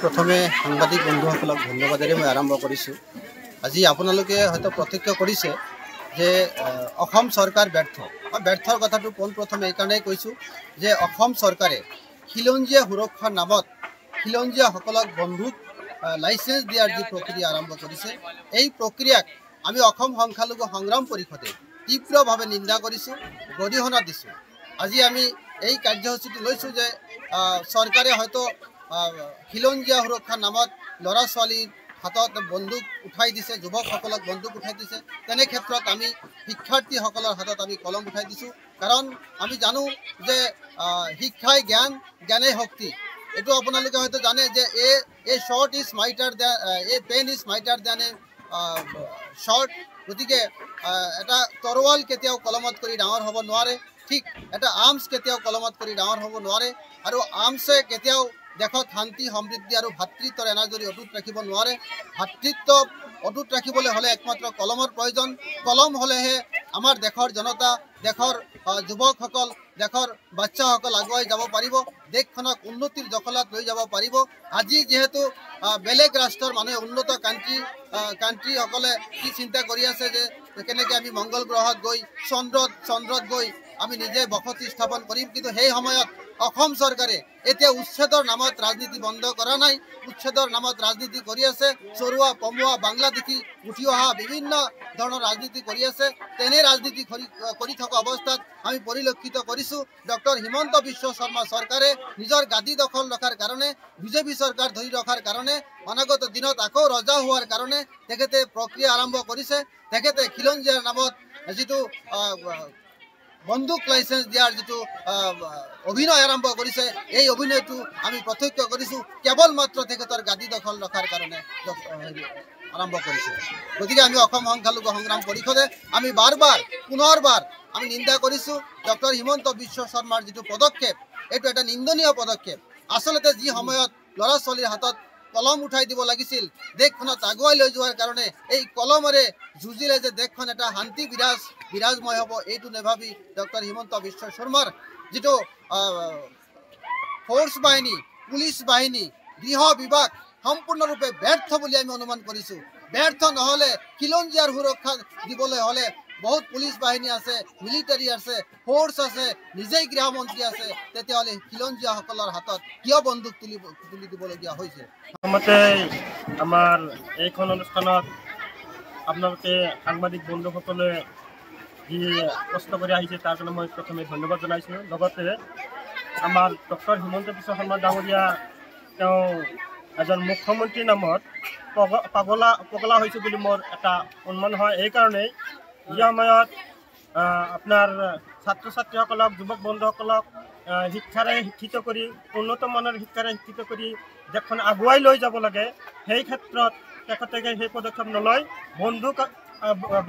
प्रथमे सांबादिक बंधुसक धन्यवादेरे मैं आरम्भ करिछु। আজি आपनालोके हयतो प्रत्यक्ष करिছে जे अखम सरकार व्यर्थर कथाटो पोन प्रथम এই কারণে কৈছো যে অখম सरकारे খিলঞ্জিয়া সুৰক্ষাৰ নামত খিলঞ্জিয়া সকলক বন্ধুক লাইসেন্স দিয়াৰ যি প্ৰক্ৰিয়া আৰম্ভ কৰিছে এই প্ৰক্ৰিয়াক আমি অখম সংখ্যালঘু সংগ্ৰাম পৰিষদে তীব্ৰভাৱে নিন্দা কৰিছো, গৰিহণা দিছো। আজি আমি এই কাৰ্যসূচীটো লৈছো যে চৰকাৰে হয়তো খিলঞ্জিয়া সুৰক্ষাৰ নামত ল'ৰা ছোৱালীৰ হাতত বন্দুক উঠাই দিছে, যুৱকসকলক বন্দুক উঠাই দিছে। তেনে ক্ষেত্ৰত আমি শিক্ষাৰ্থীসকলৰ হাতত আমি কলম উঠাই দিছোঁ, কাৰণ আমি জানো যে শিক্ষাই জ্ঞান, জ্ঞানেই শক্তি। এইটো আপোনালোকে হয়তো জানে যে a sword is mightier than a pen is mightier than a sword. গতিকে এটা তৰোৱাল কেতিয়াও কলমত কৰি ডাঙৰ হ'ব নোৱাৰে, ঠিক এটা আৰ্মছ কেতিয়াও কলমত কৰি ডাঙৰ হ'ব নোৱাৰে। আৰু আৰ্মছে কেতিয়াও দেশত শান্তি সমৃদ্ধি আৰু ভাতৃত্বৰ এনাজৰী অটুট ৰাখিব নোৱাৰে। ভাতৃত্ব অটুট ৰাখিবলৈ হ'লে একমাত্ৰ কলমৰ প্ৰয়োজন। কলম হ'লেহে আমাৰ দেশৰ জনতা, দেশৰ যুৱকসকল, দেশৰ বাচ্চাসকল আগুৱাই যাব পাৰিব, দেশখনক উন্নতিৰ জখলাত লৈ যাব পাৰিব। আজি যিহেতু বেলেগ ৰাষ্ট্ৰৰ মানুহে উন্নত কাণ্ট্ৰিসকলে কি চিন্তা কৰি আছে যে কেনেকৈ আমি মংগল গ্ৰহত গৈ চন্দ্ৰত গৈ আমি নিজে বসতি স্থাপন কৰিম, কিন্তু সেই সময়ত অসম চৰকাৰে এতিয়া উচ্ছেদৰ নামত ৰাজনীতি বন্ধ কৰা নাই, উচ্ছেদৰ নামত ৰাজনীতি কৰি আছে। চৰুৱা পমুৱা বাংলাদেশী উঠি অহা বিভিন্ন ধৰণৰ ৰাজনীতি কৰি আছে। তেনে ৰাজনীতি কৰি থকা অৱস্থাত আমি পৰিলক্ষিত কৰিছোঁ ডক্টৰ হিমন্ত বিশ্ব শৰ্মা চৰকাৰে নিজৰ গাদী দখল ৰখাৰ কাৰণে, বিজেপি চৰকাৰ ধৰি ৰখাৰ কাৰণে, অনাগত দিনত আকৌ ৰজা হোৱাৰ কাৰণে তেখেতে প্ৰক্ৰিয়া আৰম্ভ কৰিছে। তেখেতে খিলঞ্জিয়াৰ নামত যিটো বন্দুক লাইসেন্স দিয়াৰ যিটো অভিনয় আৰম্ভ কৰিছে, এই অভিনয়টো আমি প্ৰত্যক্ষ কৰিছোঁ কেৱল মাত্ৰ তেখেতৰ গাদী দখল ৰখাৰ কাৰণে আৰম্ভ কৰিছে। গতিকে আমি অসম সংখ্যালঘু সংগ্ৰাম পৰিষদে আমি পুনৰবাৰ আমি নিন্দা কৰিছোঁ ডক্টৰ হিমন্ত বিশ্ব শৰ্মাৰ যিটো পদক্ষেপ, এইটো এটা নিন্দনীয় পদক্ষেপ। আচলতে যি সময়ত ল'ৰা ছোৱালীৰ হাতত কলম উঠাই দিব লাগিছিল দেশখনত আগুৱাই লৈ যোৱাৰ কাৰণে, এই কলমেৰে যুঁজিলে যে দেশখন এটা শান্তি বিৰাজময় হ'ব, এইটো নেভাবি ডক্টৰ হিমন্ত বিশ্ব শৰ্মাৰ যিটো ফ'ৰ্চ বাহিনী, পুলিচ বাহিনী, গৃহ বিভাগ সম্পূৰ্ণৰূপে ব্যৰ্থ বুলি আমি অনুমান কৰিছোঁ। ব্যৰ্থ নহ'লে খিলঞ্জিয়াৰ সুৰক্ষা দিবলৈ হ'লে বহুত পুলিচ বাহিনী আছে, মিলিটাৰী আছে, ফ'ৰ্চ আছে, নিজেই গৃহমন্ত্ৰী আছে, তেতিয়াহ'লে খিলঞ্জিয়াসকলৰ হাতত কিয় বন্দুক তুলি দিবলগীয়া হৈছে? প্ৰথমতে আমাৰ এইখন অনুষ্ঠানত আপোনালোকে সাংবাদিক বন্ধুসকলে যি কষ্ট কৰি আহিছে তাৰ কাৰণে মই প্ৰথমে ধন্যবাদ জনাইছোঁ। লগতে আমাৰ ডক্টৰ হিমন্ত বিশ্ব শৰ্মা ডাঙৰীয়া তেওঁ এজন মুখ্যমন্ত্ৰীৰ নামত পগলা হৈছে বুলি মোৰ এটা অনুমান হয়। এইকাৰণেই যি সময়ত আপোনাৰ ছাত্ৰ ছাত্ৰীসকলক, যুৱক বন্ধুসকলক শিক্ষাৰে শিক্ষিত কৰি, উন্নত মানৰ শিক্ষাৰে শিক্ষিত কৰি দেশখন আগুৱাই লৈ যাব লাগে, সেই ক্ষেত্ৰত তেখেতে সেই পদক্ষেপ নলয় বন্দুক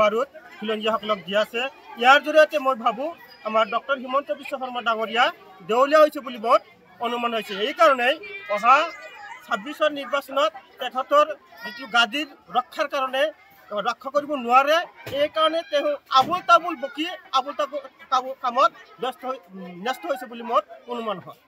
বাৰুদ খিলঞ্জীয়াসকলক দি আছে। ইয়াৰ জৰিয়তে মই ভাবোঁ আমাৰ ডক্টৰ হিমন্ত বিশ্ব শৰ্মা ডাঙৰীয়া দেউলীয়া হৈছে বুলি মোৰ অনুমান হৈছে। এইকাৰণেই অহা 26ৰ নিৰ্বাচনত তেখেতৰ যিটো গাদীৰ ৰক্ষাৰ কাৰণে ৰক্ষা কৰিব নোৱাৰে, এইকাৰণে তেওঁ আবুল তাবুল বকি আবুল তাবুল কামত ব্যস্ত হৈছে বুলি মোৰ অনুমান হয়।